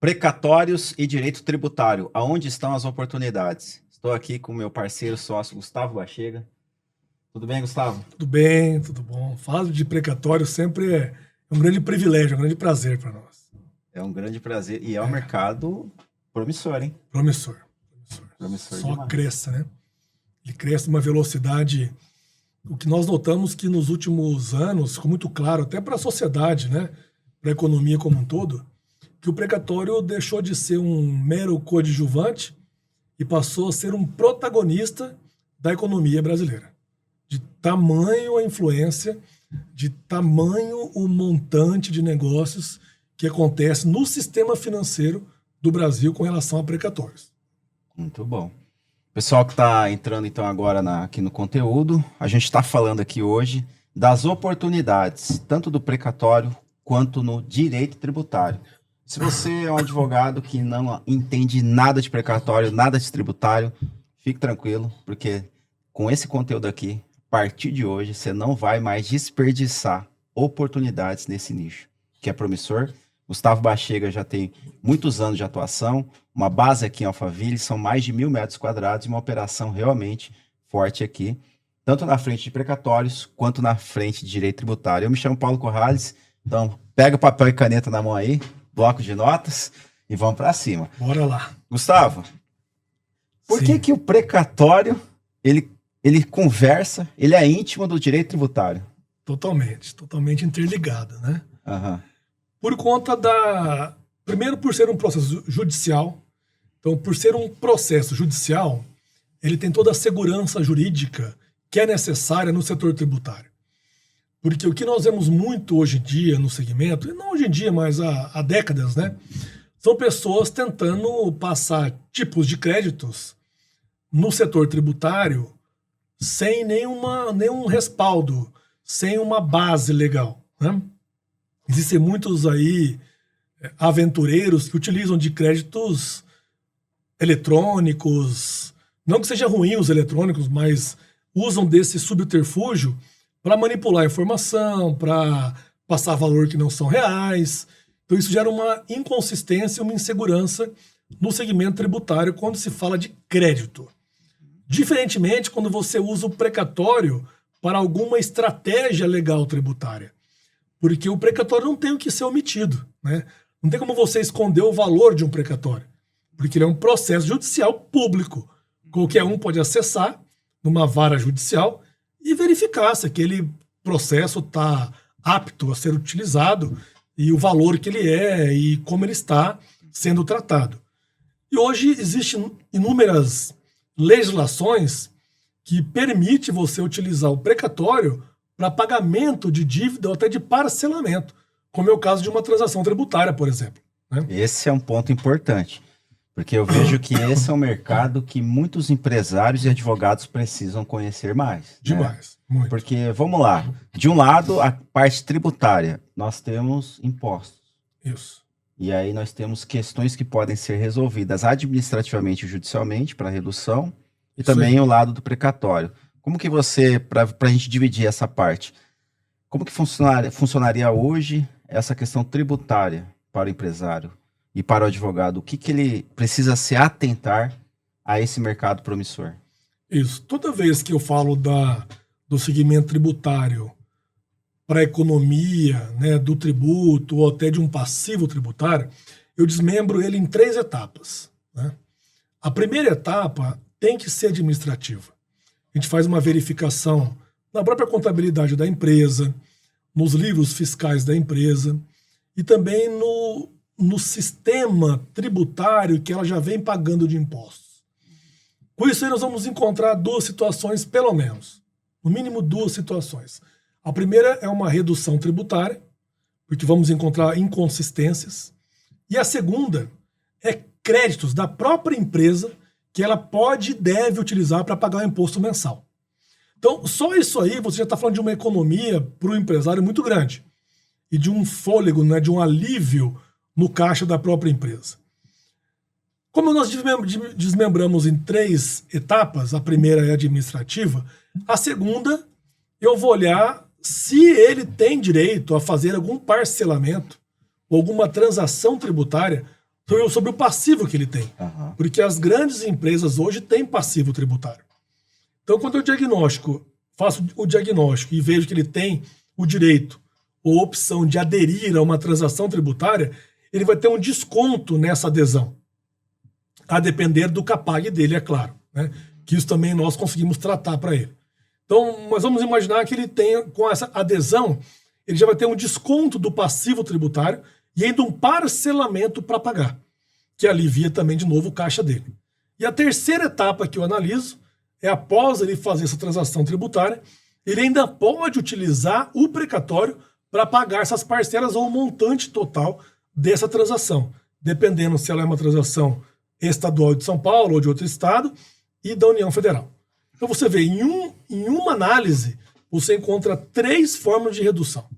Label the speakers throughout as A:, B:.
A: Precatórios e direito tributário. Aonde estão as oportunidades? Estou aqui com meu parceiro sócio Gustavo Bachega. Tudo bem, Gustavo?
B: Tudo bem, tudo bom. Falar de precatório sempre é um grande privilégio, um grande prazer para nós.
A: É um grande prazer e é um
B: É,
A: mercado promissor, hein?
B: promissor, promissor.
A: Promissor
B: Só
A: demais.
B: cresça, né? Ele cresce numa velocidade. O que nós notamos que nos últimos anos, ficou muito claro, até para a sociedade, né? Para a economia como um todo, que o precatório deixou de ser um mero coadjuvante e passou a ser um protagonista da economia brasileira. De tamanho a influência, de tamanho o montante de negócios que acontece no sistema financeiro do Brasil com relação a precatórios.
A: Muito bom. Pessoal que está entrando então agora aqui no conteúdo, a gente está falando aqui hoje das oportunidades, tanto do precatório quanto no direito tributário. Se você é um advogado que não entende nada de precatório, nada de tributário, fique tranquilo, porque com esse conteúdo aqui, a partir de hoje, você não vai mais desperdiçar oportunidades nesse nicho, que é promissor. Gustavo Bachega já tem muitos anos de atuação, uma base aqui em Alphaville, são mais de 1.000 metros quadrados e uma operação realmente forte aqui, tanto na frente de precatórios quanto na frente de direito tributário. Eu me chamo Paulo Corrales, então pega papel e caneta na mão aí, bloco de notas e vamos para cima.
B: Bora lá.
A: Gustavo, por que
B: Sim,
A: que o precatório, ele conversa, ele é íntimo do direito tributário?
B: totalmente interligado, né?
A: Aham.
B: Por conta da. Primeiro, por ser um processo judicial. Então, por ser um processo judicial, ele tem toda a segurança jurídica que é necessária no setor tributário. Porque o que nós vemos muito hoje em dia no segmento, e não hoje em dia, mas há décadas, né? São pessoas tentando passar tipos de créditos no setor tributário sem nenhum respaldo, sem uma base legal, né? Existem muitos aí aventureiros que utilizam de créditos eletrônicos, não que seja ruim os eletrônicos, mas usam desse subterfúgio para manipular a informação, para passar valor que não são reais. Então isso gera uma inconsistência, uma insegurança no segmento tributário quando se fala de crédito. Diferentemente quando você usa o precatório para alguma estratégia legal tributária. Porque o precatório não tem o que ser omitido, né? Não tem como você esconder o valor de um precatório, porque ele é um processo judicial público. Qualquer um pode acessar numa vara judicial e verificar se aquele processo está apto a ser utilizado e o valor que ele é e como ele está sendo tratado. E hoje existem inúmeras legislações que permitem você utilizar o precatório para pagamento de dívida ou até de parcelamento, como é o caso de uma transação tributária, por exemplo, né?
A: Esse é um ponto importante, porque eu vejo que esse é um mercado que muitos empresários e advogados precisam conhecer mais, né?
B: Demais, muito.
A: Porque, vamos lá, de um lado, a parte tributária, nós temos impostos.
B: Isso.
A: E aí nós temos questões que podem ser resolvidas administrativamente e judicialmente para redução, e
B: Isso
A: também
B: aí.
A: o lado do precatório. Como que você, para a gente dividir essa parte, como que funcionaria hoje essa questão tributária para o empresário e para o advogado? O que que ele precisa se atentar a esse mercado promissor?
B: Isso. Toda vez que eu falo do segmento tributário para a economia, né, do tributo ou até de um passivo tributário, eu desmembro ele em 3 etapas, né? A primeira etapa tem que ser administrativa. A gente faz uma verificação na própria contabilidade da empresa, nos livros fiscais da empresa e também no sistema tributário que ela já vem pagando de impostos. Com isso aí nós vamos encontrar 2 situações, pelo menos. No mínimo 2 situações. A primeira é uma redução tributária, porque vamos encontrar inconsistências. E a segunda é créditos da própria empresa que ela pode e deve utilizar para pagar o imposto mensal. Então, só isso aí você já está falando de uma economia para o empresário muito grande e de um fôlego, né, de um alívio no caixa da própria empresa. Como nós desmembramos em 3 etapas, a primeira é administrativa, a segunda eu vou olhar se ele tem direito a fazer algum parcelamento ou alguma transação tributária sobre o passivo que ele tem.
A: Aham.
B: Porque as grandes empresas hoje têm passivo tributário. Então, quando eu faço o diagnóstico e vejo que ele tem o direito ou opção de aderir a uma transação tributária, ele vai ter um desconto nessa adesão, a depender do CAPAG dele, é claro, né? Que isso também nós conseguimos tratar para ele. Então, nós vamos imaginar que ele tenha, com essa adesão, ele já vai ter um desconto do passivo tributário e ainda um parcelamento para pagar, que alivia também, de novo, o caixa dele. E a terceira etapa que eu analiso é, após ele fazer essa transação tributária, ele ainda pode utilizar o precatório para pagar essas parcelas ou o montante total dessa transação, dependendo se ela é uma transação estadual de São Paulo ou de outro estado e da União Federal. Então você vê, em uma análise, você encontra 3 formas de redução.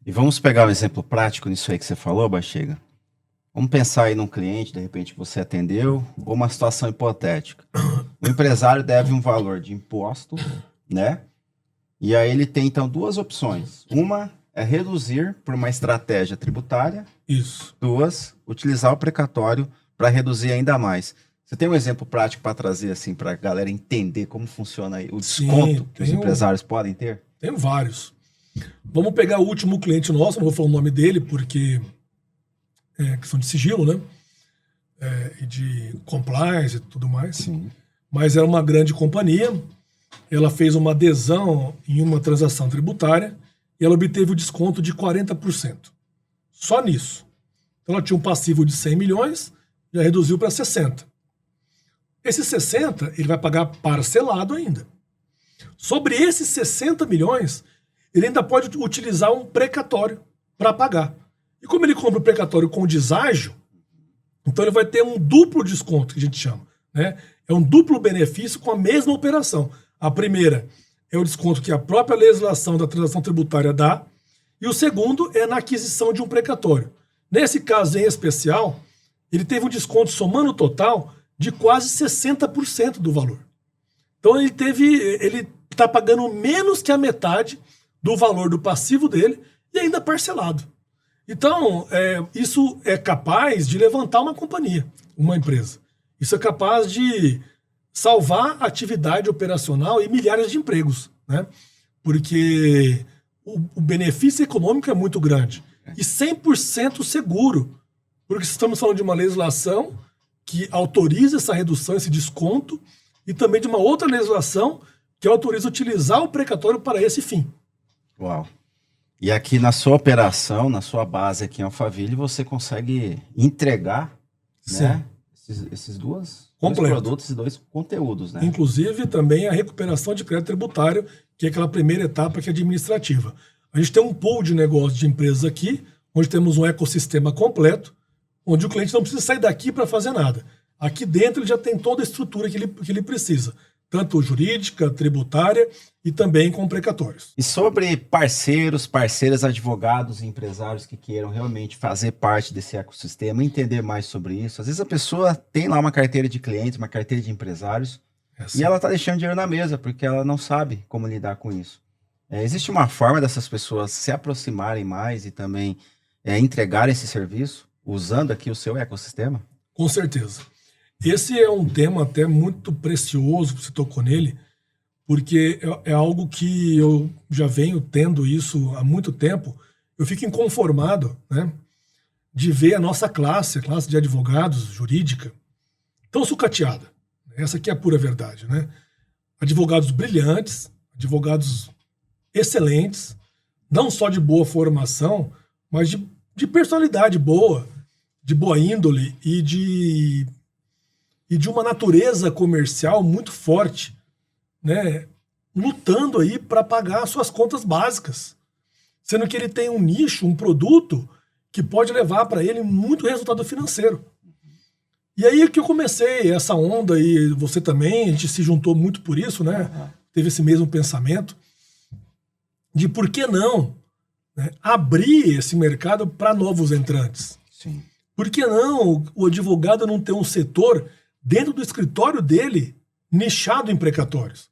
A: E vamos pegar um exemplo prático nisso aí que você falou, Bachega. Vamos pensar aí num cliente, de repente, que você atendeu, ou uma situação hipotética. O empresário deve um valor de imposto, né? E aí ele tem, então, 2 opções. Uma é reduzir por uma estratégia tributária.
B: Isso.
A: 2, utilizar o precatório para reduzir ainda mais. Você tem um exemplo prático para trazer, assim, para a galera entender como funciona aí o desconto que os empresários podem ter?
B: Tem vários. Vamos pegar o último cliente nosso, não vou falar o nome dele, porque é questão de sigilo, né? E de compliance e tudo mais.
A: Sim.
B: Mas era uma grande companhia, ela fez uma adesão em uma transação tributária e ela obteve o desconto de 40%. Só nisso. Então ela tinha um passivo de 100 milhões, já reduziu para 60. Esses 60 ele vai pagar parcelado ainda. Sobre esses 60 milhões, ele ainda pode utilizar um precatório para pagar. E como ele compra o precatório com deságio, então ele vai ter um duplo desconto, que a gente chama, né? É um duplo benefício com a mesma operação. A primeira é o desconto que a própria legislação da transação tributária dá, e o segundo é na aquisição de um precatório. Nesse caso em especial, ele teve um desconto somando o total de quase 60% do valor. Então ele está pagando menos que a metade do valor do passivo dele e ainda parcelado. Então, isso é capaz de levantar uma companhia, uma empresa. Isso é capaz de salvar a atividade operacional e milhares de empregos, né? Porque o benefício econômico é muito grande e 100% seguro, porque estamos falando de uma legislação que autoriza essa redução, esse desconto, e também de uma outra legislação que autoriza utilizar o precatório para esse fim.
A: Uau! E aqui na sua operação, na sua base aqui em Alphaville, você consegue entregar, né, esses dois produtos e 2 conteúdos, né?
B: Inclusive também a recuperação de crédito tributário, que é aquela primeira etapa que é administrativa. A gente tem um pool de negócios de empresas aqui, onde temos um ecossistema completo, onde o cliente não precisa sair daqui para fazer nada. Aqui dentro ele já tem toda a estrutura que ele precisa, tanto jurídica, tributária e também com precatórios.
A: E sobre parceiros, parceiras, advogados e empresários que queiram realmente fazer parte desse ecossistema, entender mais sobre isso. Às vezes a pessoa tem lá uma carteira de clientes, uma carteira de empresários, e ela está deixando dinheiro na mesa, porque ela não sabe como lidar com isso. Existe uma forma dessas pessoas se aproximarem mais e também entregarem esse serviço, usando aqui o seu ecossistema?
B: Com certeza. Esse é um tema até muito precioso, você tocou nele, porque é algo que eu já venho tendo isso há muito tempo. Eu fico inconformado, né, de ver a nossa classe, a classe de advogados jurídica, tão sucateada. Essa aqui é a pura verdade, né? Advogados brilhantes, advogados excelentes, não só de boa formação, mas de personalidade boa, de boa índole e de uma natureza comercial muito forte, né, lutando aí para pagar suas contas básicas, sendo que ele tem um nicho, um produto que pode levar para ele muito resultado financeiro. E aí que eu comecei essa onda, e você também, a gente se juntou muito por isso, né? Teve esse mesmo pensamento de por que não, né, abrir esse mercado para novos entrantes.
A: Sim.
B: Por que não o advogado não ter um setor dentro do escritório dele nichado em precatórios?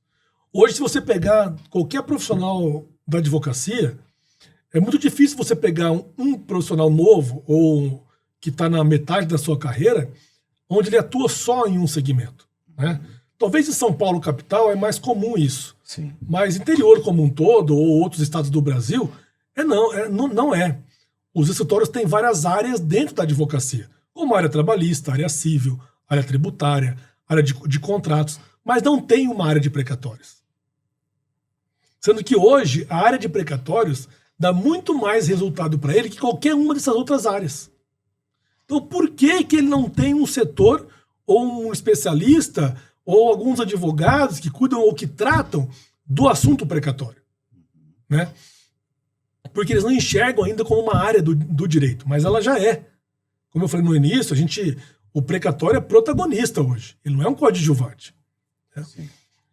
B: Hoje, se você pegar qualquer profissional da advocacia, é muito difícil você pegar um profissional novo ou que está na metade da sua carreira, onde ele atua só em um segmento, né? Talvez em São Paulo capital é mais comum isso.
A: Sim.
B: Mas interior como um todo, ou outros estados do Brasil, não é. Os escritórios têm várias áreas dentro da advocacia, como área trabalhista, área civil, área tributária, área de contratos, mas não tem uma área de precatórios. Sendo que hoje a área de precatórios dá muito mais resultado para ele que qualquer uma dessas outras áreas. Então por que ele não tem um setor ou um especialista ou alguns advogados que cuidam ou que tratam do assunto precatório, né? Porque eles não enxergam ainda como uma área do direito, mas ela já é. Como eu falei no início, o precatório é protagonista hoje, ele não é um coadjuvante, né?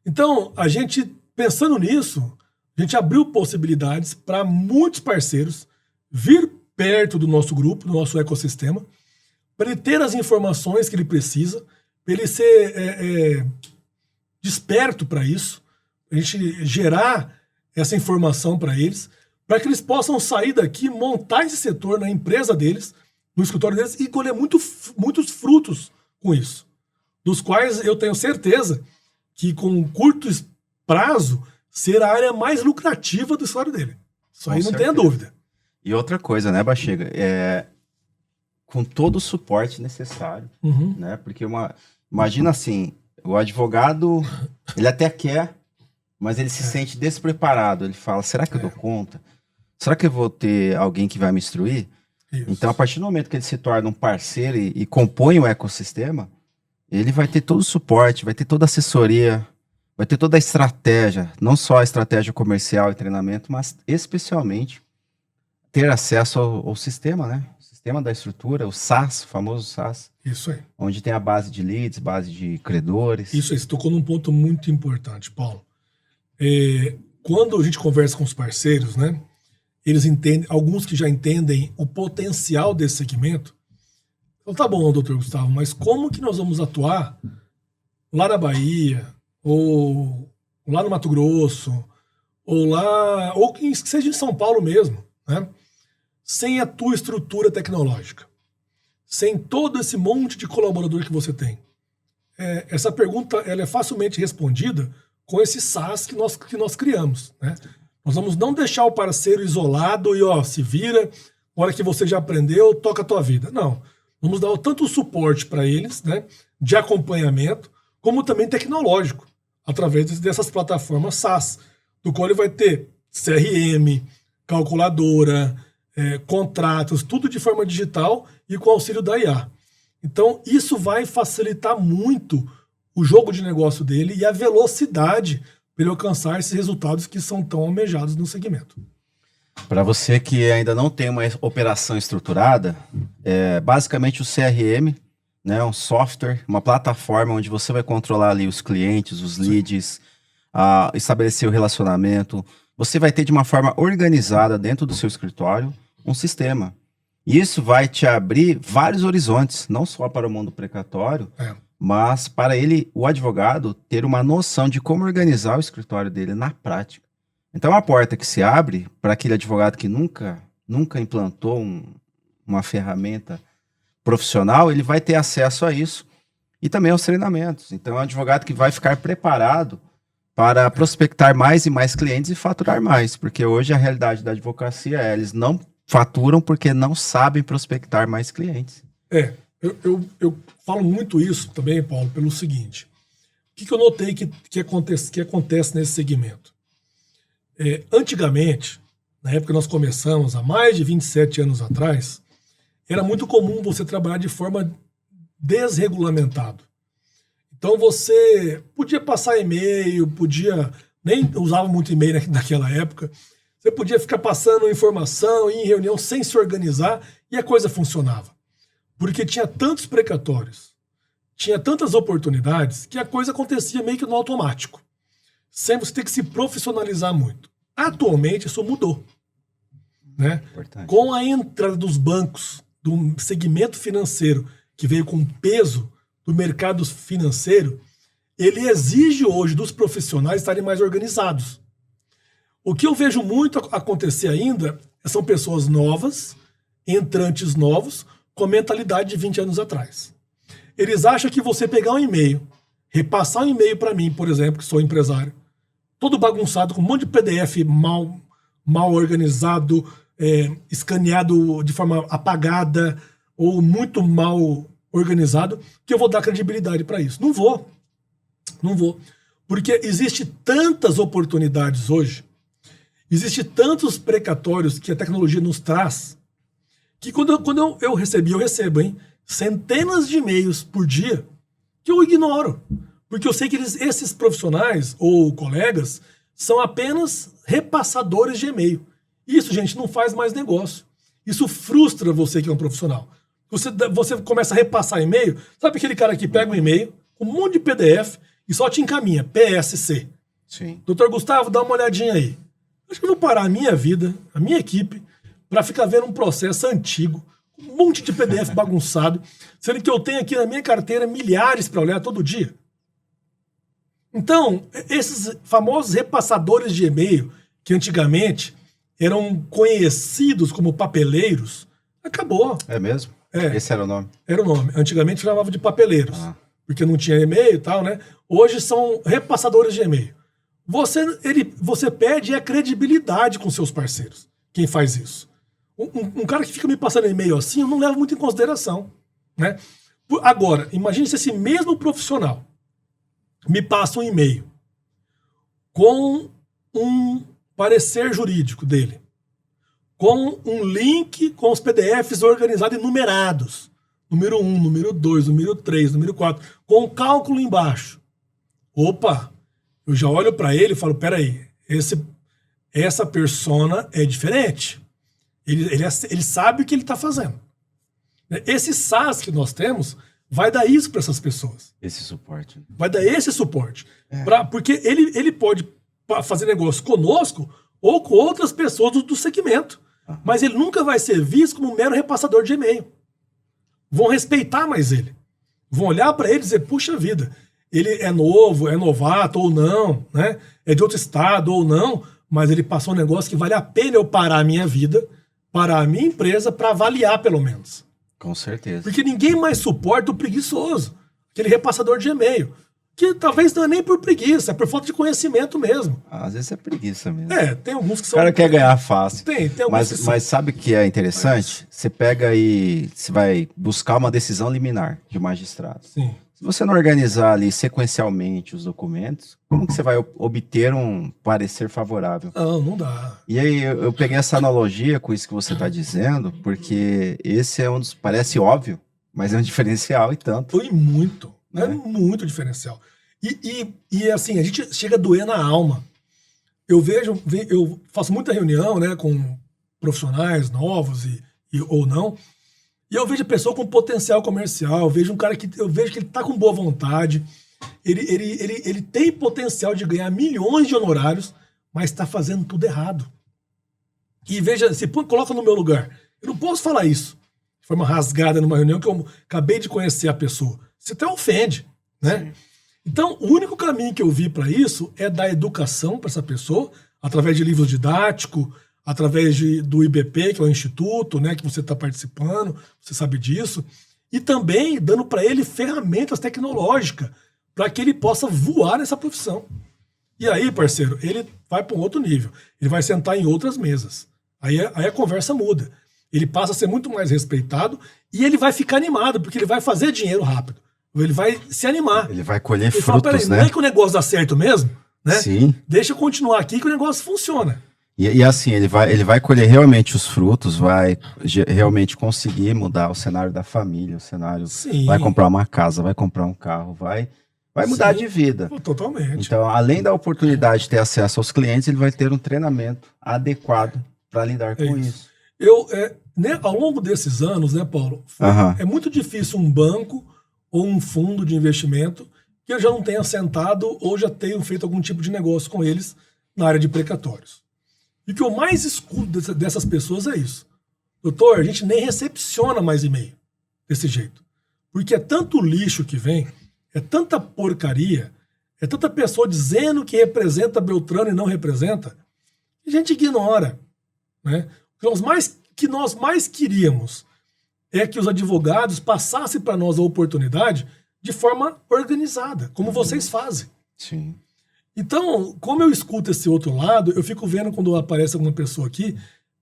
B: Então, a gente, pensando nisso, a gente abriu possibilidades para muitos parceiros vir perto do nosso grupo, do nosso ecossistema, para ele ter as informações que ele precisa, para ele ser desperto para isso, a gente gerar essa informação para eles, para que eles possam sair daqui, montar esse setor na empresa deles, no escritório deles, e colher muitos frutos com isso, dos quais eu tenho certeza que com um curto prazo será a área mais lucrativa do escritório dele. Isso aí não tenha dúvida.
A: E outra coisa, né, Bachega? Com todo o suporte necessário, né? Porque imagina assim, o advogado, ele até quer, mas ele se sente despreparado. Ele fala, será que eu dou conta? Será que eu vou ter alguém que vai me instruir? Isso. Então, a partir do momento que ele se torna um parceiro e compõe o ecossistema, ele vai ter todo o suporte, vai ter toda a assessoria, vai ter toda a estratégia, não só a estratégia comercial e treinamento, mas especialmente ter acesso ao sistema, né? O sistema da estrutura, o SaaS, o famoso SaaS.
B: Isso aí.
A: Onde tem a base de leads, base de credores.
B: Isso aí, você tocou num ponto muito importante, Paulo. Quando a gente conversa com os parceiros, né? Eles entendem, alguns que já entendem o potencial desse segmento. Então, tá bom, doutor Gustavo, mas como que nós vamos atuar lá na Bahia, ou lá no Mato Grosso, ou que seja em São Paulo mesmo, né? Sem a tua estrutura tecnológica, sem todo esse monte de colaborador que você tem? Essa pergunta ela é facilmente respondida com esse SaaS que nós criamos, né? Nós vamos não deixar o parceiro isolado e se vira, na hora que você já aprendeu, toca a tua vida. Não. Vamos dar tanto o suporte para eles, né, de acompanhamento, como também tecnológico, através dessas plataformas SaaS, do qual ele vai ter CRM, calculadora, contratos, tudo de forma digital e com auxílio da IA. Então, isso vai facilitar muito o jogo de negócio dele e a velocidade para ele alcançar esses resultados que são tão almejados no segmento.
A: Para você que ainda não tem uma operação estruturada, basicamente o CRM, né, um software, uma plataforma onde você vai controlar ali os clientes, os leads, estabelecer o relacionamento. Você vai ter de uma forma organizada dentro do seu escritório um sistema. E isso vai te abrir vários horizontes, não só para o mundo precatório, mas para o advogado, ter uma noção de como organizar o escritório dele na prática. Então, é uma porta que se abre para aquele advogado que nunca implantou uma ferramenta profissional, ele vai ter acesso a isso e também aos treinamentos. Então, é um advogado que vai ficar preparado para prospectar mais e mais clientes e faturar mais, porque hoje a realidade da advocacia eles não faturam porque não sabem prospectar mais clientes.
B: Eu falo muito isso também, Paulo, pelo seguinte. O que eu notei que acontece nesse segmento? Antigamente, na época que nós começamos, há mais de 27 anos atrás, era muito comum você trabalhar de forma desregulamentada. Então você podia passar e-mail, nem usava muito e-mail naquela época, você podia ficar passando informação, ir em reunião sem se organizar e a coisa funcionava. Porque tinha tantos precatórios, tinha tantas oportunidades, que a coisa acontecia meio que no automático. Sem você ter que se profissionalizar muito. Atualmente, isso mudou, né? Com a entrada dos bancos, do segmento financeiro, que veio com peso do mercado financeiro, ele exige hoje dos profissionais estarem mais organizados. O que eu vejo muito acontecer ainda são pessoas novas, entrantes novos, com a mentalidade de 20 anos atrás. Eles acham que você pegar um e-mail, repassar um e-mail para mim, por exemplo, que sou empresário, todo bagunçado, com um monte de PDF mal organizado, escaneado de forma apagada ou muito mal organizado, que eu vou dar credibilidade para isso. Não vou. Não vou. Porque existe tantas oportunidades hoje, existe tantos precatórios que a tecnologia nos traz, que quando eu recebo, hein, centenas de e-mails por dia, que eu ignoro. Porque eu sei que esses profissionais ou colegas são apenas repassadores de e-mail. Isso, gente, não faz mais negócio. Isso frustra você que é um profissional. Você começa a repassar e-mail, sabe aquele cara que pega um e-mail, um monte de PDF e só te encaminha, PSC.
A: Sim.
B: Doutor Gustavo, dá uma olhadinha aí. Acho que eu vou parar a minha vida, a minha equipe, para ficar vendo um processo antigo, um monte de PDF bagunçado, sendo que eu tenho aqui na minha carteira milhares para olhar todo dia. Então, esses famosos repassadores de e-mail, que antigamente eram conhecidos como papeleiros, acabou.
A: É mesmo? Esse era o nome?
B: Era o nome. Antigamente chamava de papeleiros, porque não tinha e-mail e tal, né? Hoje são repassadores de e-mail. Você perde a credibilidade com seus parceiros, quem faz isso. Um cara que fica me passando e-mail assim, eu não levo muito em consideração, né? Agora, imagine se esse mesmo profissional me passa um e-mail com um parecer jurídico dele, com um link com os PDFs organizados e numerados. Número 1, número 2, número 3, número 4, com um cálculo embaixo. Opa! Eu já olho para ele e falo, peraí, essa persona é diferente. Ele sabe o que ele está fazendo. Esse SaaS que nós temos vai dar isso para essas pessoas.
A: Esse suporte.
B: Vai dar esse suporte. Porque ele pode fazer negócio conosco ou com outras pessoas do segmento. Mas ele nunca vai ser visto como um mero repassador de e-mail. Vão respeitar mais ele. Vão olhar para ele e dizer, puxa vida, ele é novo, é novato ou não, né? É de outro estado ou não, mas ele passou um negócio que vale a pena eu parar a minha vida, parar a minha empresa para avaliar pelo menos.
A: Com certeza.
B: Porque ninguém mais suporta o preguiçoso, aquele repassador de e-mail, que talvez não é nem por preguiça, é por falta de conhecimento mesmo.
A: Às vezes é preguiça mesmo.
B: Tem alguns que são...
A: O cara quer ganhar fácil.
B: Tem alguns que são...
A: Mas sabe o que é interessante? Você pega e você vai buscar uma decisão liminar de magistrado.
B: Sim.
A: Se você não organizar ali sequencialmente os documentos, como que você vai obter um parecer favorável?
B: Não dá.
A: E aí eu peguei essa analogia com isso que você está dizendo, porque esse é um dos... Parece óbvio, mas é um diferencial e tanto.
B: Foi muito. É muito diferencial. E assim, a gente chega a doer na alma. Eu faço muita reunião, né, com profissionais novos ou não, e eu vejo a pessoa com potencial comercial, eu vejo um cara que ele tá com boa vontade, ele tem potencial de ganhar milhões de honorários, mas está fazendo tudo errado. E veja, coloca no meu lugar. Eu não posso falar isso de forma rasgada numa reunião que eu acabei de conhecer a pessoa. Você até ofende, né? Sim. Então, o único caminho que eu vi para isso é dar educação para essa pessoa, através de livros didáticos, através do IBP, que é o instituto, né, que você está participando, você sabe disso, e também dando para ele ferramentas tecnológicas para que ele possa voar nessa profissão. E aí, parceiro, ele vai para um outro nível. Ele vai sentar em outras mesas. Aí a conversa muda. Ele passa a ser muito mais respeitado e ele vai ficar animado, porque ele vai fazer dinheiro rápido. Ele vai se animar.
A: Ele vai colher frutos, né?
B: Não é que o negócio dá certo mesmo, né?
A: Sim.
B: Deixa eu continuar aqui que o negócio funciona.
A: E assim, ele vai colher realmente os frutos, vai realmente conseguir mudar o cenário da família, o cenário...
B: Sim.
A: Vai comprar uma casa, vai comprar um carro, vai mudar de vida.
B: Totalmente.
A: Então, além da oportunidade de ter acesso aos clientes, ele vai ter um treinamento adequado para lidar com isso.
B: Ao longo desses anos, né, Paulo, é muito difícil um banco ou um fundo de investimento que eu já não tenha sentado ou já tenha feito algum tipo de negócio com eles na área de precatórios. E o que eu mais escuto dessas pessoas é isso. Doutor, a gente nem recepciona mais e-mail desse jeito. Porque é tanto lixo que vem, é tanta porcaria, é tanta pessoa dizendo que representa Beltrano e não representa, que a gente ignora. Né? O que nós mais queríamos é que os advogados passassem para nós a oportunidade de forma organizada, como vocês fazem.
A: Sim.
B: Então, como eu escuto esse outro lado, eu fico vendo quando aparece alguma pessoa aqui,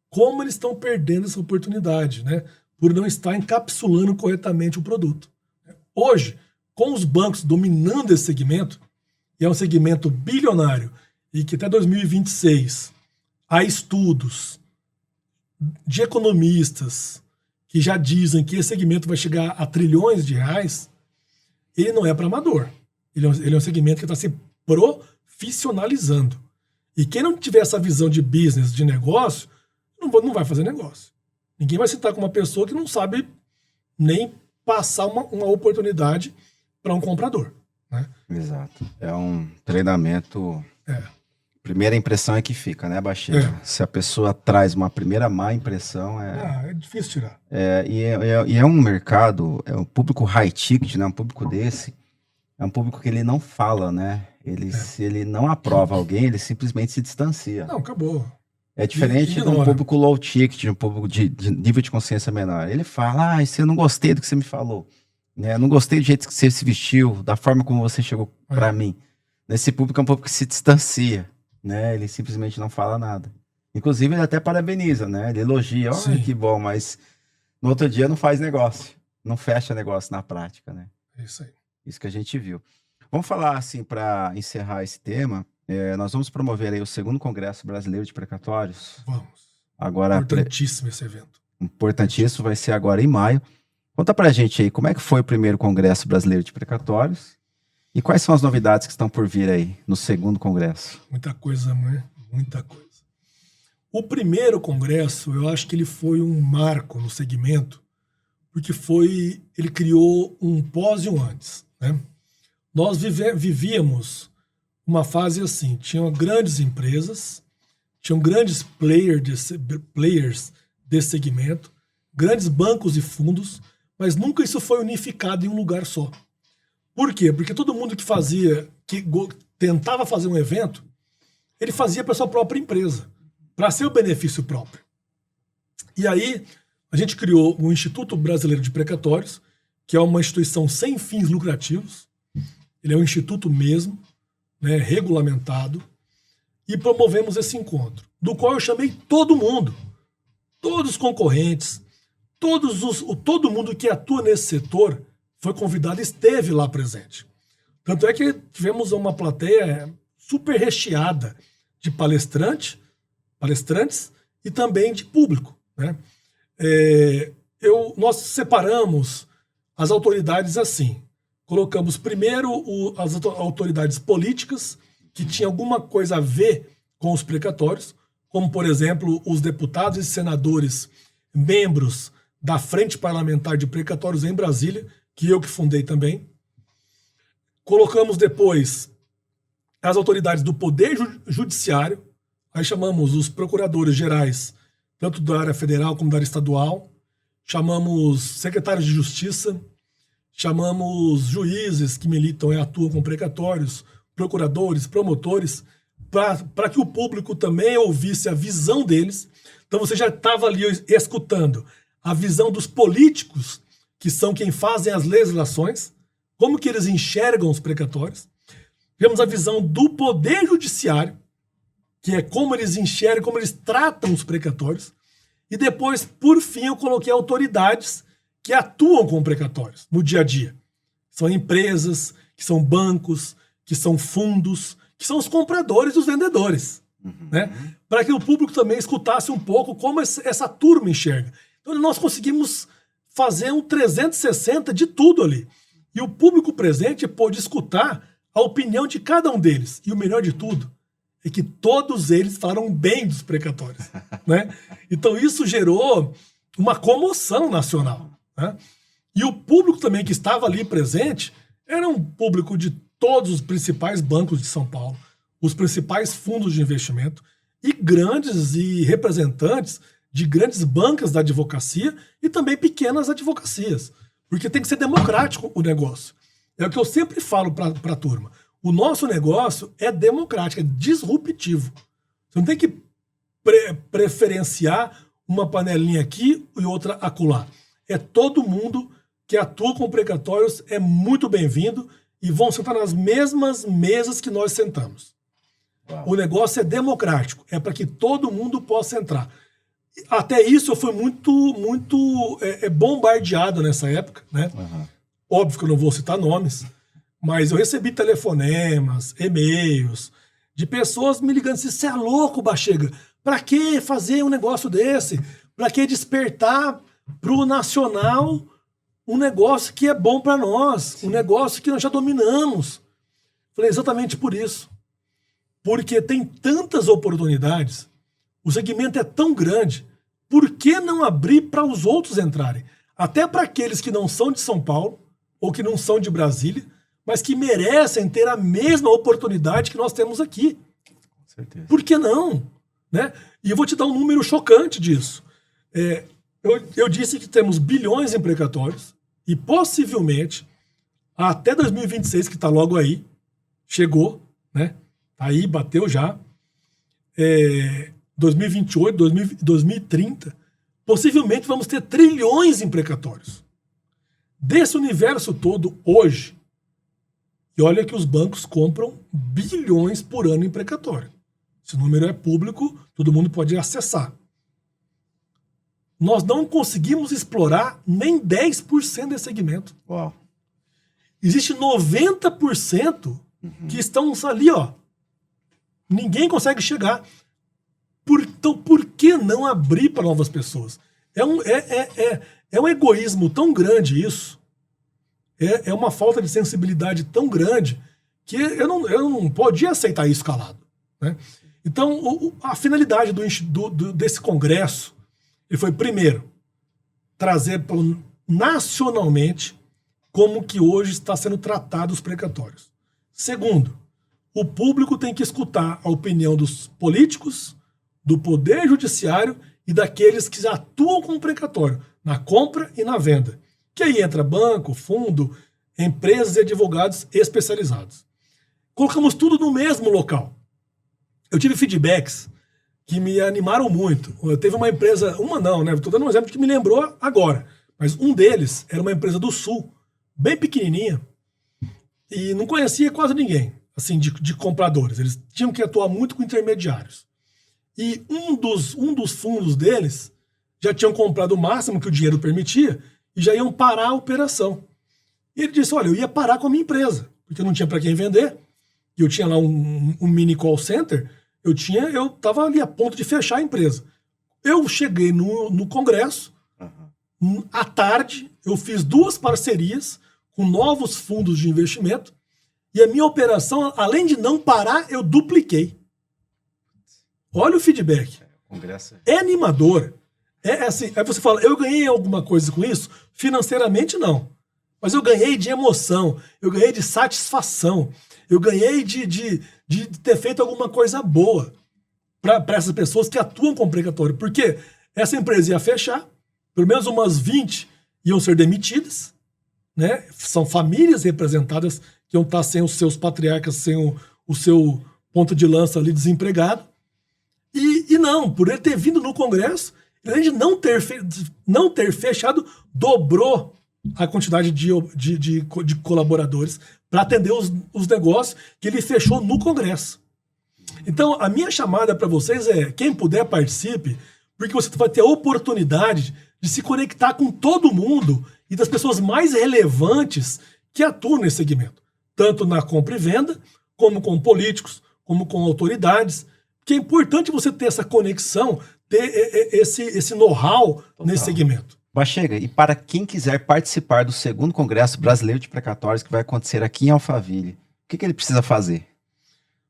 B: como eles estão perdendo essa oportunidade, né? Por não estar encapsulando corretamente o produto. Hoje, com os bancos dominando esse segmento, e é um segmento bilionário, e que até 2026 há estudos de economistas que já dizem que esse segmento vai chegar a trilhões de reais, ele não é para amador. Ele é um segmento que está se profissionalizando. E quem não tiver essa visão de business, de negócio, não vai fazer negócio. Ninguém vai sentar com uma pessoa que não sabe nem passar uma oportunidade para um comprador. Né?
A: Exato. É um treinamento. Primeira impressão é que fica, né, Baixeira? Se a pessoa traz uma primeira má impressão,
B: é difícil tirar.
A: E é um mercado, é um público high ticket, né? Um público desse, é um público que ele não fala, né? Se ele não aprova alguém, ele simplesmente se distancia.
B: Não, acabou.
A: É diferente de um público low ticket, de um público de nível de consciência menor. Ele fala, isso eu não gostei do que você me falou. Né? Não gostei do jeito que você se vestiu, da forma como você chegou para mim. Esse público é um público que se distancia, né? Ele simplesmente não fala nada. Inclusive, ele até parabeniza, né? Ele elogia, que bom, mas no outro dia não faz negócio. Não fecha negócio na prática, né?
B: É isso aí.
A: Isso que a gente viu. Vamos falar, assim, para encerrar esse tema, nós vamos promover aí o 2º Congresso Brasileiro de Precatórios.
B: Vamos.
A: Agora,
B: importantíssimo esse evento.
A: Importantíssimo, vai ser agora em maio. Conta pra gente aí, como é que foi o 1º Congresso Brasileiro de Precatórios e quais são as novidades que estão por vir aí no 2º Congresso?
B: Muita coisa, né? Muita coisa. O 1º Congresso, eu acho que ele foi um marco no segmento, porque ele criou um pós e um antes, né? Nós vivíamos uma fase assim, tinham grandes empresas, tinham grandes players desse segmento, grandes bancos e fundos, mas nunca isso foi unificado em um lugar só. Por quê? Porque todo mundo que tentava fazer um evento, ele fazia para sua própria empresa, para seu benefício próprio. E aí, a gente criou o Instituto Brasileiro de Precatórios, que é uma instituição sem fins lucrativos, ele é um instituto mesmo, né, regulamentado, e promovemos esse encontro, do qual eu chamei todo mundo, todos os concorrentes, todo mundo que atua nesse setor foi convidado e esteve lá presente. Tanto é que tivemos uma plateia super recheada de palestrantes e também de público. Né? Nós separamos as autoridades assim. Colocamos primeiro as autoridades políticas, que tinham alguma coisa a ver com os precatórios, como, por exemplo, os deputados e senadores membros da Frente Parlamentar de Precatórios em Brasília, que eu que fundei também. Colocamos depois as autoridades do Poder Judiciário, aí chamamos os procuradores gerais, tanto da área federal como da área estadual, chamamos secretários de Justiça, chamamos juízes que militam e atuam com precatórios, procuradores, promotores, para que o público também ouvisse a visão deles. Então você já estava ali escutando a visão dos políticos, que são quem fazem as legislações, como que eles enxergam os precatórios. Temos a visão do Poder Judiciário, que é como eles enxergam, como eles tratam os precatórios. E depois, por fim, eu coloquei autoridades que atuam com precatórios no dia a dia. São empresas, que são bancos, que são fundos, que são os compradores e os vendedores. Né? Para que o público também escutasse um pouco como essa turma enxerga. Então nós conseguimos fazer um 360 de tudo ali. E o público presente pôde escutar a opinião de cada um deles. E o melhor de tudo é que todos eles falaram bem dos precatórios. Né? Então isso gerou uma comoção nacional. Né? E o público também que estava ali presente era um público de todos os principais bancos de São Paulo, os principais fundos de investimento e grandes e representantes de grandes bancas da advocacia e também pequenas advocacias, porque tem que ser democrático o negócio. É o que eu sempre falo para a turma. O nosso negócio é democrático, é disruptivo. Você não tem que preferenciar uma panelinha aqui e outra acolá. todo mundo que atua com precatórios é muito bem-vindo e vão sentar nas mesmas mesas que nós sentamos.
A: Uau.
B: O negócio é democrático, é para que todo mundo possa entrar. Até isso eu fui muito bombardeado nessa época, né?
A: Uhum.
B: Óbvio que eu não vou citar nomes, mas eu recebi telefonemas, e-mails, de pessoas me ligando assim, você é louco, Bachega? Para que fazer um negócio desse? Para que despertar pro nacional um negócio que é bom para nós, um negócio que nós já dominamos? Falei, exatamente por isso. Porque tem tantas oportunidades, o segmento é tão grande, por que não abrir para os outros entrarem? Até para aqueles que não são de São Paulo, ou que não são de Brasília, mas que merecem ter a mesma oportunidade que nós temos aqui.
A: Com certeza.
B: Por que não? Né? E eu vou te dar um número chocante disso. Eu disse que temos bilhões em precatórios e possivelmente até 2026, que está logo aí, chegou, né? Aí bateu já, 2028, 2030, possivelmente vamos ter trilhões em precatórios. Desse universo todo, hoje, e olha que os bancos compram bilhões por ano em precatório. Esse número é público, todo mundo pode acessar. Nós não conseguimos explorar nem 10% desse segmento.
A: Uau.
B: Existe 90% que estão ali, ó. Ninguém consegue chegar. Então, por que não abrir para novas pessoas? É um egoísmo tão grande isso. É uma falta de sensibilidade tão grande que eu não podia aceitar isso calado. Né? Então, a finalidade desse congresso ele foi, primeiro, trazer nacionalmente como que hoje está sendo tratado os precatórios. Segundo, o público tem que escutar a opinião dos políticos, do poder judiciário e daqueles que atuam com o precatório, na compra e na venda. Que aí entra banco, fundo, empresas e advogados especializados. Colocamos tudo no mesmo local. Eu tive feedbacks que me animaram muito. Eu teve uma empresa, estou dando um exemplo que me lembrou agora, mas um deles era uma empresa do Sul, bem pequenininha, e não conhecia quase ninguém, assim, de compradores. Eles tinham que atuar muito com intermediários. E um dos fundos deles já tinham comprado o máximo que o dinheiro permitia e já iam parar a operação. E ele disse, olha, eu ia parar com a minha empresa, porque eu não tinha para quem vender, e eu tinha lá um mini call center, eu estava ali a ponto de fechar a empresa. Eu cheguei no congresso, à tarde, eu fiz 2 parcerias com novos fundos de investimento, e a minha operação, além de não parar, eu dupliquei. Olha o feedback. É animador. Assim, aí você fala, eu ganhei alguma coisa com isso? Financeiramente, não. Mas eu ganhei de emoção, eu ganhei de satisfação, eu ganhei de ter feito alguma coisa boa para essas pessoas que atuam com precatório. Porque essa empresa ia fechar, pelo menos umas 20 iam ser demitidas, né? São famílias representadas que iam estar sem os seus patriarcas, sem o seu ponto de lança ali desempregado. E não, por ele ter vindo no Congresso, além de não ter fechado, dobrou a quantidade de colaboradores para atender os negócios que ele fechou no Congresso. Então, a minha chamada para vocês é, quem puder, participe, porque você vai ter a oportunidade de se conectar com todo mundo e das pessoas mais relevantes que atuam nesse segmento, tanto na compra e venda, como com políticos, como com autoridades, que é importante você ter essa conexão, ter esse know-how nesse segmento.
A: Bachega, e para quem quiser participar do 2º Congresso Brasileiro de Precatórios, que vai acontecer aqui em Alphaville, o que ele precisa fazer?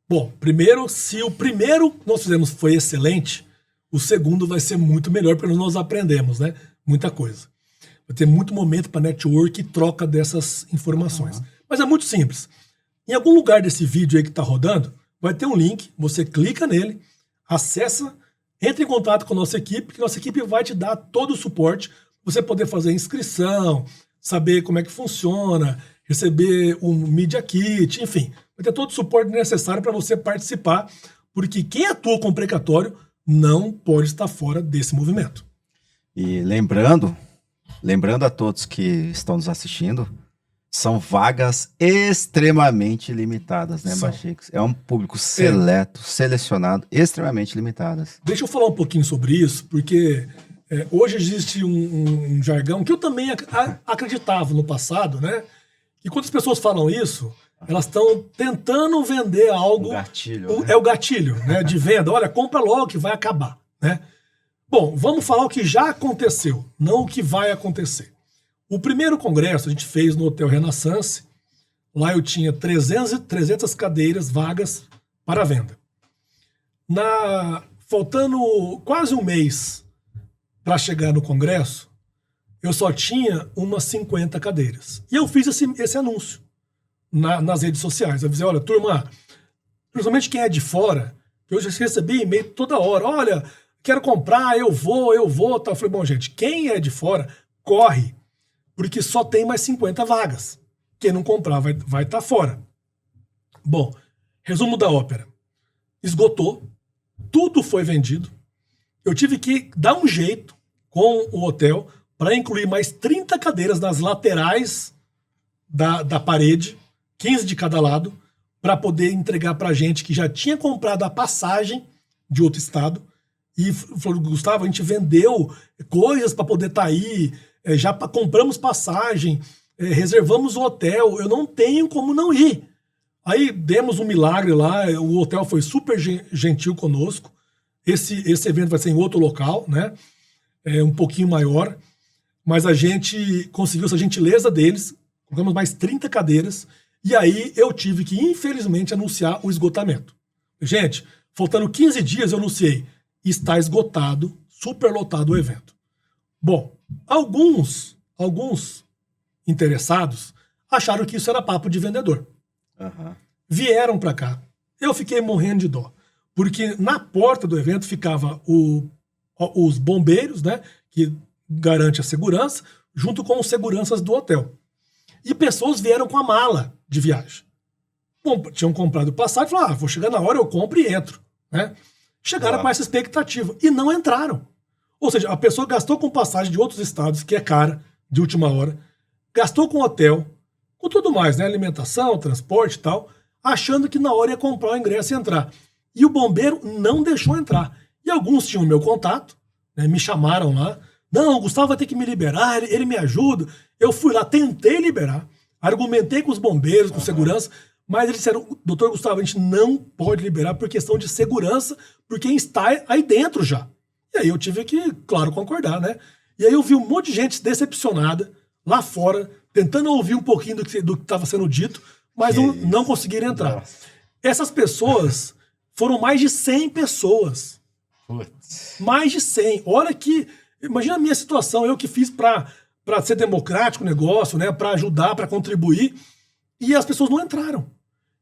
B: Bom, primeiro, se o primeiro que nós fizemos foi excelente, o segundo vai ser muito melhor, porque nós aprendemos, né? Muita coisa. Vai ter muito momento para network e troca dessas informações. Mas é muito simples. Em algum lugar desse vídeo aí que está rodando, vai ter um link, você clica nele, acessa, entre em contato com a nossa equipe, que a nossa equipe vai te dar todo o suporte, você poder fazer inscrição, saber como é que funciona, receber um Media Kit, enfim, vai ter todo o suporte necessário para você participar, porque quem atua com precatório não pode estar fora desse movimento.
A: E lembrando Lembrando a todos que estão nos assistindo, são vagas extremamente limitadas, né,
B: São.
A: Bacheco? É um público seleto, selecionado, extremamente limitadas.
B: Deixa eu falar um pouquinho sobre isso, porque hoje existe um jargão que eu também acreditava no passado, né? E quando as pessoas falam isso, elas estão tentando vender algo.
A: O gatilho. Né?
B: É o gatilho, né? De venda. Olha, compra logo que vai acabar, né? Bom, vamos falar o que já aconteceu, não o que vai acontecer. O primeiro congresso a gente fez no Hotel Renaissance. Lá eu tinha 300 cadeiras vagas para venda. Faltando quase um mês para chegar no congresso, eu só tinha umas 50 cadeiras. E eu fiz esse anúncio nas redes sociais. Eu disse, olha, turma, principalmente quem é de fora, que eu já recebi e-mail toda hora, olha, quero comprar, eu vou. Tá. Eu falei, bom, gente, quem é de fora, corre, porque só tem mais 50 vagas. Quem não comprar vai estar fora. Bom, resumo da ópera. Esgotou, tudo foi vendido. Eu tive que dar um jeito com o hotel para incluir mais 30 cadeiras nas laterais da parede, 15 de cada lado, para poder entregar para gente que já tinha comprado a passagem de outro estado. E falou, Gustavo, a gente vendeu coisas para poder estar aí, já compramos passagem, reservamos o hotel, eu não tenho como não ir. Aí demos um milagre lá, o hotel foi super gentil conosco. Esse evento vai ser em outro local, né? Um pouquinho maior, mas a gente conseguiu essa gentileza deles, colocamos mais 30 cadeiras, e aí eu tive que, infelizmente, anunciar o esgotamento. Gente, faltando 15 dias eu anunciei, está esgotado, superlotado o evento. Bom, alguns interessados acharam que isso era papo de vendedor.
A: Uhum.
B: Vieram para cá. Eu fiquei morrendo de dó, porque na porta do evento ficava os bombeiros, né, que garante a segurança, junto com os seguranças do hotel. E pessoas vieram com a mala de viagem. Bom, tinham comprado passagem e falaram, vou chegar na hora, eu compro e entro. Né? Chegaram com essa expectativa e não entraram. Ou seja, a pessoa gastou com passagem de outros estados, que é cara, de última hora, gastou com hotel, com tudo mais, né? Alimentação, transporte e tal, achando que na hora ia comprar o ingresso e entrar. E o bombeiro não deixou entrar. E alguns tinham o meu contato, né? Me chamaram lá. Não, o Gustavo vai ter que me liberar, ele me ajuda. Eu fui lá, tentei liberar, argumentei com os bombeiros, com segurança, mas eles disseram, doutor Gustavo, a gente não pode liberar por questão de segurança, por quem está aí dentro já. E aí eu tive que, claro, concordar, né? E aí eu vi um monte de gente decepcionada lá fora, tentando ouvir um pouquinho do que estava sendo dito, mas não conseguiram entrar. Nossa. Essas pessoas foram mais de 100 pessoas. Putz. Mais de 100. Olha que... Imagina a minha situação, eu que fiz para ser democrático o negócio, né? Para ajudar, para contribuir, e as pessoas não entraram.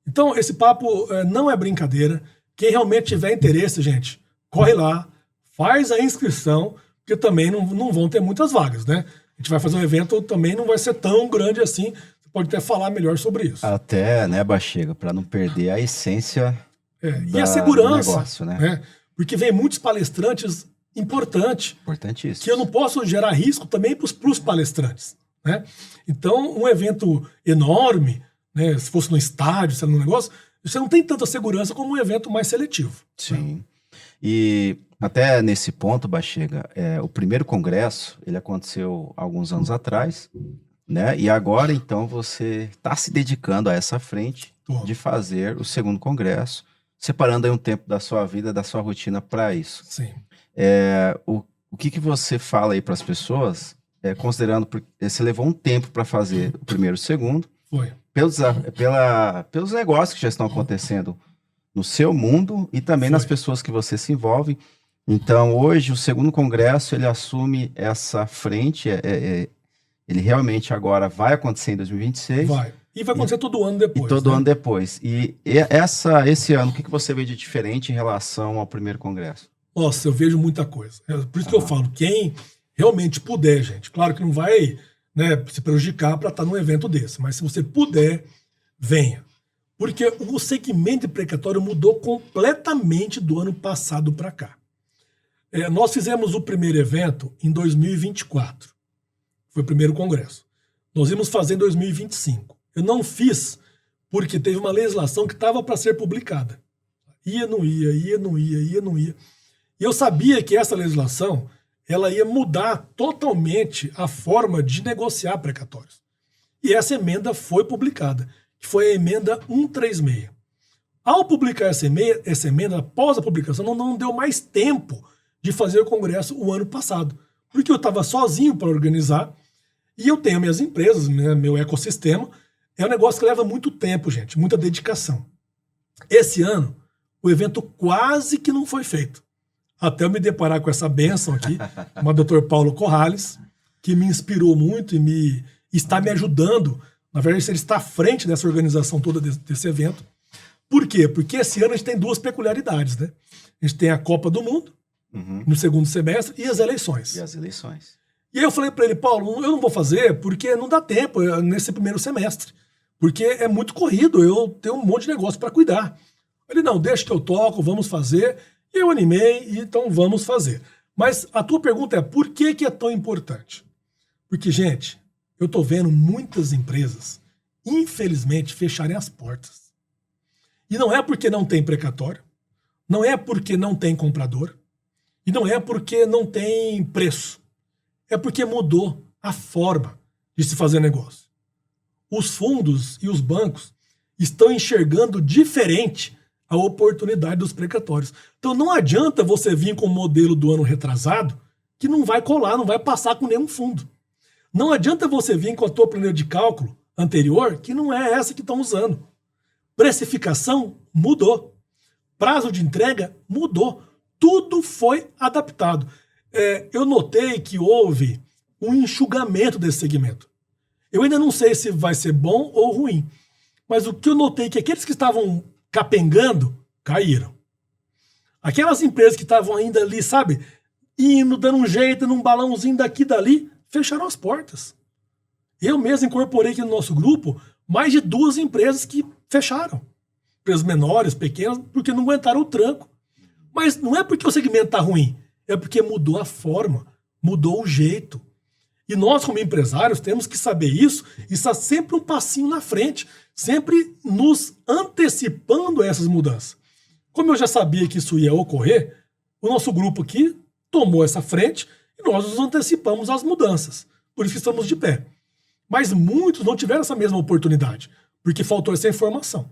B: Então, esse papo não é brincadeira. Quem realmente tiver interesse, gente, corre lá, faz a inscrição, porque também não vão ter muitas vagas, né? A gente vai fazer um evento, também não vai ser tão grande assim. Você pode até falar melhor sobre isso.
A: Até, né, Bachega, para não perder a essência
B: e a segurança,
A: do negócio, né?
B: Porque vem muitos palestrantes
A: importantíssimo,
B: que eu não posso gerar risco também para os palestrantes, né? Então, um evento enorme, né, se fosse no estádio, se era no negócio, você não tem tanta segurança como um evento mais seletivo.
A: Sim.
B: Né?
A: E até nesse ponto, Bachega, o primeiro congresso, ele aconteceu alguns anos atrás, né? E agora, então, você está se dedicando a essa frente de fazer o segundo congresso, separando aí um tempo da sua vida, da sua rotina para isso.
B: Sim.
A: O que você fala aí para as pessoas, considerando que você levou um tempo para fazer o primeiro e o segundo,
B: foi.
A: Pelos negócios que já estão acontecendo no seu mundo e também nas pessoas que você se envolve. Então, hoje, o segundo congresso, ele assume essa frente, ele realmente agora vai acontecer em 2026.
B: Vai. E vai acontecer todo ano depois.
A: E todo ano depois. E esse ano, o que você vê de diferente em relação ao primeiro congresso?
B: Nossa, eu vejo muita coisa. Por isso que eu falo, quem realmente puder, gente, claro que não vai, né, se prejudicar para estar num evento desse, mas se você puder, venha. Porque o segmento de precatório mudou completamente do ano passado para cá. Nós fizemos o primeiro evento em 2024. Foi o primeiro congresso. Nós íamos fazer em 2025. Eu não fiz porque teve uma legislação que estava para ser publicada. Ia, não ia, ia, não ia, ia, não ia. E eu sabia que essa legislação ela ia mudar totalmente a forma de negociar precatórios. E essa emenda foi publicada, que foi a emenda 136. Ao publicar essa emenda, após a publicação, não deu mais tempo de fazer o congresso o ano passado, porque eu estava sozinho para organizar e eu tenho minhas empresas, né, meu ecossistema. É um negócio que leva muito tempo, gente, muita dedicação. Esse ano, o evento quase que não foi feito. Até eu me deparar com essa bênção aqui, uma Dr. Paulo Corrales, que me inspirou muito e está me ajudando. Na verdade, ele está à frente dessa organização toda desse evento. Por quê? Porque esse ano a gente tem duas peculiaridades, né? A gente tem a Copa do Mundo, no segundo semestre, e as eleições. E aí eu falei para ele, Paulo, eu não vou fazer porque não dá tempo nesse primeiro semestre. Porque é muito corrido, eu tenho um monte de negócio para cuidar. Ele, não, deixa que eu toco, vamos fazer. E eu animei, então vamos fazer. Mas a tua pergunta é, por que é tão importante? Porque, gente, eu estou vendo muitas empresas, infelizmente, fecharem as portas. E não é porque não tem precatório, não é porque não tem comprador, e não é porque não tem preço. É porque mudou a forma de se fazer negócio. Os fundos e os bancos estão enxergando diferente a oportunidade dos precatórios. Então não adianta você vir com o modelo do ano retrasado que não vai colar, não vai passar com nenhum fundo. Não adianta você vir com a tua planilha de cálculo anterior que não é essa que estão usando. Precificação mudou. Prazo de entrega mudou. Tudo foi adaptado. Eu notei que houve um enxugamento desse segmento. Eu ainda não sei se vai ser bom ou ruim, mas o que eu notei é que aqueles que estavam capengando, caíram. Aquelas empresas que estavam ainda ali, sabe, indo, dando um jeito, num balãozinho daqui e dali, fecharam as portas. Eu mesmo incorporei aqui no nosso grupo mais de 2 empresas que fecharam. Empresas menores, pequenas, porque não aguentaram o tranco. Mas não é porque o segmento está ruim, é porque mudou a forma, mudou o jeito. E nós, como empresários, temos que saber isso e estar sempre um passinho na frente, sempre nos antecipando a essas mudanças. Como eu já sabia que isso ia ocorrer, o nosso grupo aqui tomou essa frente e nós nos antecipamos às mudanças. Por isso que estamos de pé. Mas muitos não tiveram essa mesma oportunidade, porque faltou essa informação.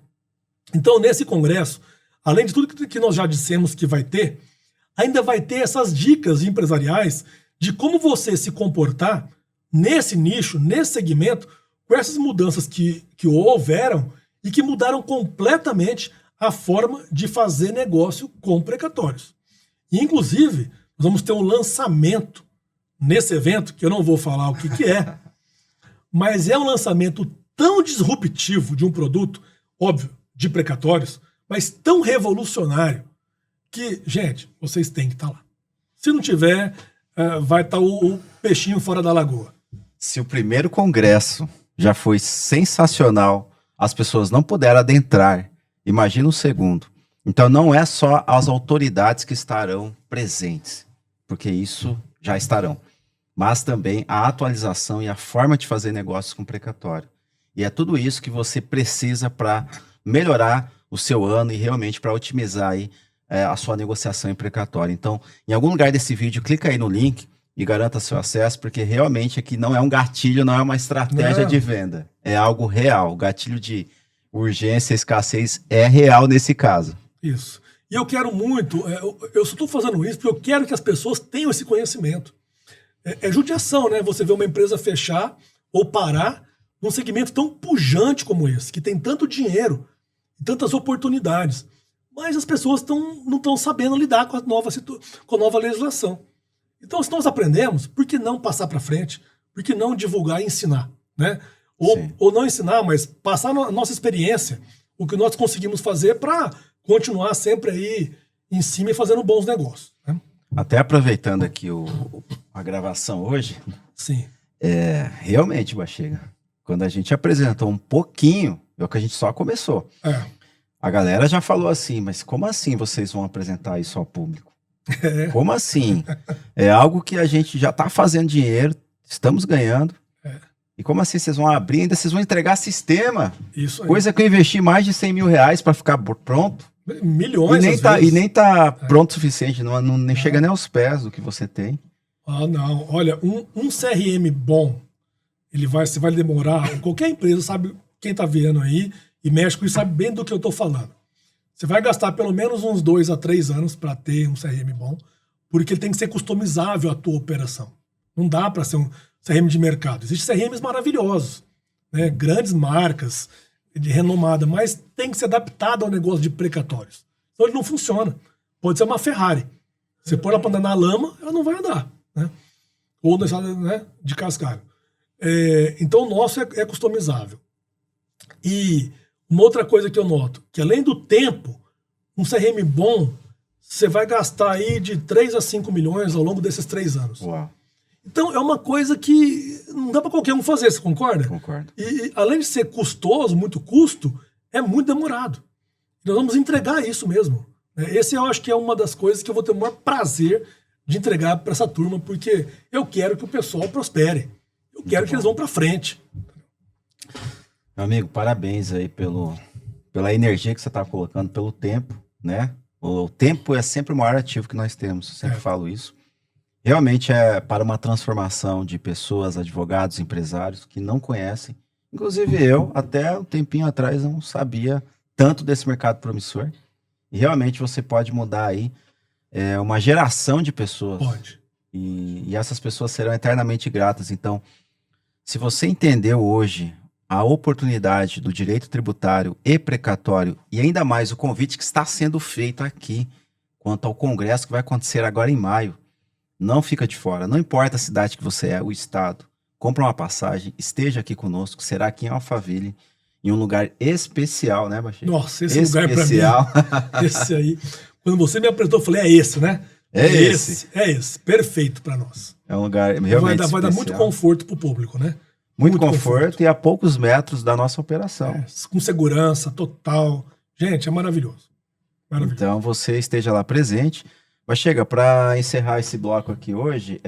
B: Então, nesse congresso, além de tudo que nós já dissemos que vai ter, ainda vai ter essas dicas empresariais de como você se comportar nesse nicho, nesse segmento, com essas mudanças que houveram e que mudaram completamente a forma de fazer negócio com precatórios. E, inclusive, nós vamos ter um lançamento nesse evento, que eu não vou falar o que é, mas é um lançamento tão disruptivo de um produto, óbvio, de precatórios, mas tão revolucionário que, gente, vocês têm que estar lá. Se não tiver, vai estar o peixinho fora da lagoa.
A: Se o primeiro congresso já foi sensacional, as pessoas não puderam adentrar, imagina o segundo. Então não é só as autoridades que estarão presentes, porque isso já estarão, mas também a atualização e a forma de fazer negócios com precatório. E é tudo isso que você precisa para melhorar o seu ano e realmente para otimizar aí, a sua negociação em precatório. Então, em algum lugar desse vídeo, clica aí no link e garanta seu acesso, porque realmente aqui não é um gatilho, não é uma estratégia de venda. É algo real. O gatilho de urgência, escassez é real nesse caso.
B: Isso. E eu quero muito, eu só estou fazendo isso porque eu quero que as pessoas tenham esse conhecimento. É judiação, né? Você vê uma empresa fechar ou parar num segmento tão pujante como esse, que tem tanto dinheiro e tantas oportunidades. Mas as pessoas não estão sabendo lidar com a nova legislação. Então, se nós aprendemos, por que não passar para frente? Por que não divulgar e ensinar? Né? Ou não ensinar, mas passar a nossa experiência, o que nós conseguimos fazer para continuar sempre aí em cima e fazendo bons negócios. Né?
A: Até aproveitando aqui a gravação hoje,
B: sim.
A: Realmente, Bachega, quando a gente apresentou um pouquinho, é o que a gente só começou. A galera já falou assim, mas como assim vocês vão apresentar isso ao público? Como assim? É algo que a gente já está fazendo dinheiro, Estamos ganhando.
B: É.
A: E como assim vocês vão abrir? Ainda vocês vão entregar sistema.
B: Isso aí.
A: Coisa que eu investi mais de 100 mil reais para ficar pronto.
B: Milhões,
A: E nem tá pronto o suficiente. Nem chega nem aos pés do que você tem.
B: Ah, não. Olha, um CRM bom, você vai demorar. Qualquer empresa sabe, quem tá vendo aí e mexe com isso sabe bem do que eu tô falando. Você vai gastar pelo menos uns 2 a 3 anos para ter um CRM bom, porque ele tem que ser customizável à tua operação. Não dá para ser um CRM de mercado. Existem CRMs maravilhosos, né? Grandes marcas, de renomada, mas tem que ser adaptado ao negócio de precatórios. Então ele não funciona. Pode ser uma Ferrari. Você pôr ela para andar na lama, ela não vai andar. Né? Ou né, de cascalho. Então o nosso é customizável. E uma outra coisa que eu noto, que além do tempo, um CRM bom, você vai gastar aí de 3 a 5 milhões ao longo desses 3 anos.
A: Uau.
B: Então é uma coisa que não dá para qualquer um fazer, você concorda?
A: Concordo.
B: E além de ser custoso, muito custo, é muito demorado. Nós vamos entregar isso mesmo. Esse eu acho que é uma das coisas que eu vou ter o maior prazer de entregar para essa turma, porque eu quero que o pessoal prospere. Eu quero que eles vão para frente.
A: Meu amigo, parabéns aí pela energia que você está colocando, pelo tempo, né? O tempo é sempre o maior ativo que nós temos, eu sempre falo isso. Realmente é para uma transformação de pessoas, advogados, empresários que não conhecem. Inclusive eu, até um tempinho atrás, não sabia tanto desse mercado promissor. E realmente você pode mudar aí uma geração de pessoas.
B: Pode.
A: E essas pessoas serão eternamente gratas. Então, se você entendeu hoje a oportunidade do direito tributário e precatório, e ainda mais o convite que está sendo feito aqui, quanto ao congresso que vai acontecer agora em maio, não fica de fora. Não importa a cidade que você é, o estado. Compra uma passagem, esteja aqui conosco, será aqui em Alphaville, em um lugar especial, né, Baixinho?
B: Nossa, esse lugar é pra mim. Esse aí. Quando você me apresentou, eu falei, é esse, né?
A: É esse.
B: É esse. Perfeito para nós.
A: É um lugar realmente
B: vai dar muito conforto pro público, né?
A: Muito conforto e a poucos metros da nossa operação.
B: Com segurança total. Gente, é maravilhoso. Maravilhoso.
A: Então, você esteja lá presente. Mas chega, para encerrar esse bloco aqui hoje,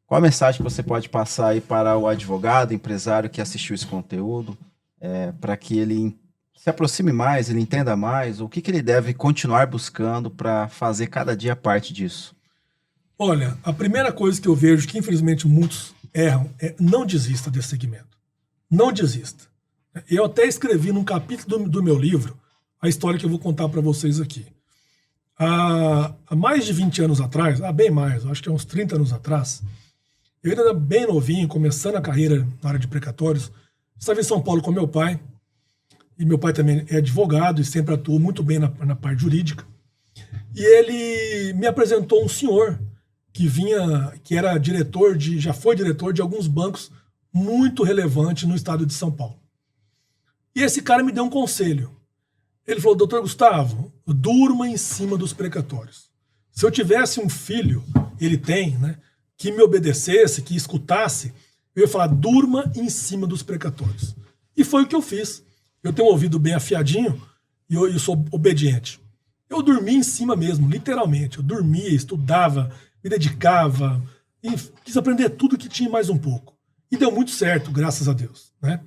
A: qual a mensagem que você pode passar aí para o advogado, empresário que assistiu esse conteúdo, para que ele se aproxime mais, ele entenda mais, o que ele deve continuar buscando para fazer cada dia parte disso?
B: Olha, a primeira coisa que eu vejo que infelizmente muitos erram é não desista desse segmento. Não desista. Eu até escrevi num capítulo do meu livro a história que eu vou contar para vocês aqui. Há mais de 20 anos atrás, bem mais, acho que há uns 30 anos atrás, eu ainda era bem novinho, começando a carreira na área de precatórios, estava em São Paulo com meu pai, e meu pai também é advogado e sempre atuou muito bem na parte jurídica, e ele me apresentou um senhor que era já foi diretor de alguns bancos muito relevantes no estado de São Paulo. E esse cara me deu um conselho. Ele falou, doutor Gustavo, durma em cima dos precatórios. Se eu tivesse um filho, ele tem, né, que me obedecesse, que escutasse, eu ia falar, durma em cima dos precatórios. E foi o que eu fiz. Eu tenho um ouvido bem afiadinho e eu sou obediente. Eu dormi em cima mesmo, literalmente. Eu dormia, estudava, me dedicava, e quis aprender tudo que tinha mais um pouco. E deu muito certo, graças a Deus. Né?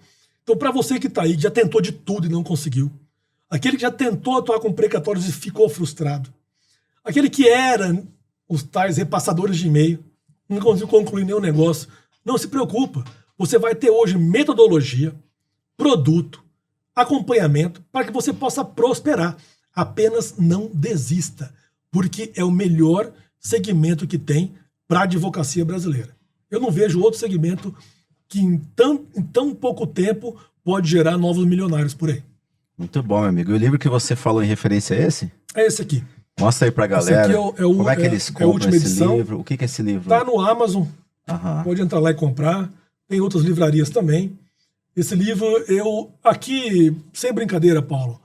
B: Então, para você que está aí, que já tentou de tudo e não conseguiu, aquele que já tentou atuar com precatórios e ficou frustrado, aquele que era os tais repassadores de e-mail, não conseguiu concluir nenhum negócio, não se preocupa. Você vai ter hoje metodologia, produto, acompanhamento, para que você possa prosperar. Apenas não desista, porque é o melhor segmento que tem para a advocacia brasileira. Eu não vejo outro segmento que em tão pouco tempo pode gerar novos milionários por aí.
A: Muito bom, meu amigo. E o livro que você falou em referência é esse?
B: É esse aqui.
A: Mostra aí pra galera.
B: Esse aqui
A: como é que eles compram esse
B: edição.
A: livro? O que é esse livro?
B: Tá no Amazon.
A: Aham.
B: Pode entrar lá e comprar. Tem outras livrarias também. Esse livro, aqui, sem brincadeira, Paulo,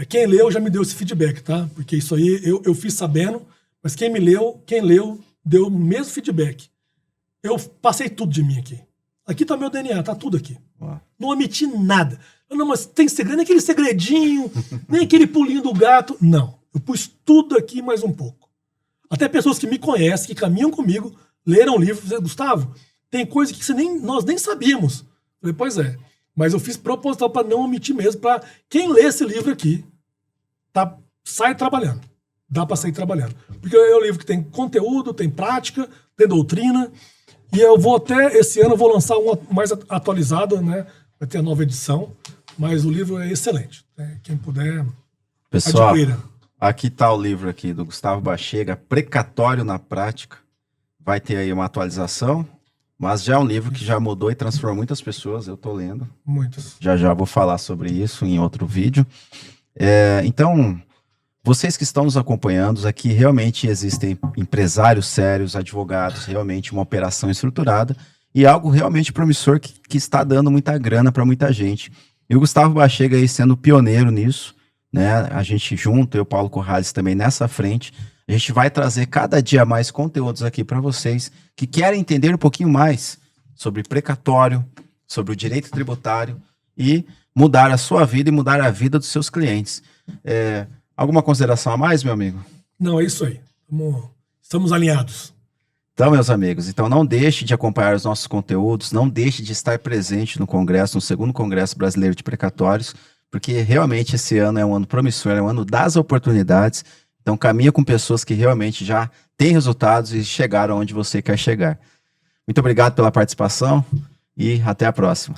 B: quem leu já me deu esse feedback, tá? Porque isso aí eu fiz sabendo, mas quem leu, deu o mesmo feedback. Eu passei tudo de mim aqui. Aqui tá meu DNA, tá tudo aqui.
A: Uau.
B: Não omiti nada. Não, mas tem segredo, nem aquele segredinho, nem aquele pulinho do gato. Não. Eu pus tudo aqui mais um pouco. Até pessoas que me conhecem, que caminham comigo, leram o livro e disseram, Gustavo, tem coisa que nós nem sabíamos. Falei, pois é. Mas eu fiz proposital para não omitir mesmo, para quem lê esse livro aqui, sai trabalhando. Dá para sair trabalhando. Porque é um livro que tem conteúdo, tem prática, tem doutrina. E eu vou esse ano eu vou lançar uma mais atualizada, né? Vai ter a nova edição. Mas o livro é excelente. Né? Quem puder,
A: Pessoal,
B: adquira.
A: aqui está o livro aqui do Gustavo Bachega, Precatório na Prática. Vai ter aí uma atualização, mas já é um livro que já mudou e transformou muitas pessoas. Eu estou lendo.
B: Muitas.
A: Já vou falar sobre isso em outro vídeo. Então, vocês que estão nos acompanhando, aqui realmente existem empresários sérios, advogados, realmente uma operação estruturada e algo realmente promissor que está dando muita grana para muita gente. E o Gustavo Bachega aí sendo pioneiro nisso, né? A gente junto, eu, Paulo Corrales, também nessa frente, a gente vai trazer cada dia mais conteúdos aqui para vocês que querem entender um pouquinho mais sobre precatório, sobre o direito tributário e mudar a sua vida e mudar a vida dos seus clientes. Alguma consideração a mais, meu amigo?
B: Não, é isso aí. Estamos alinhados.
A: Então, meus amigos, não deixe de acompanhar os nossos conteúdos, não deixe de estar presente no Congresso, no segundo Congresso Brasileiro de Precatórios, porque realmente esse ano é um ano promissor, é um ano das oportunidades. Então, caminha com pessoas que realmente já têm resultados e chegaram onde você quer chegar. Muito obrigado pela participação e até a próxima.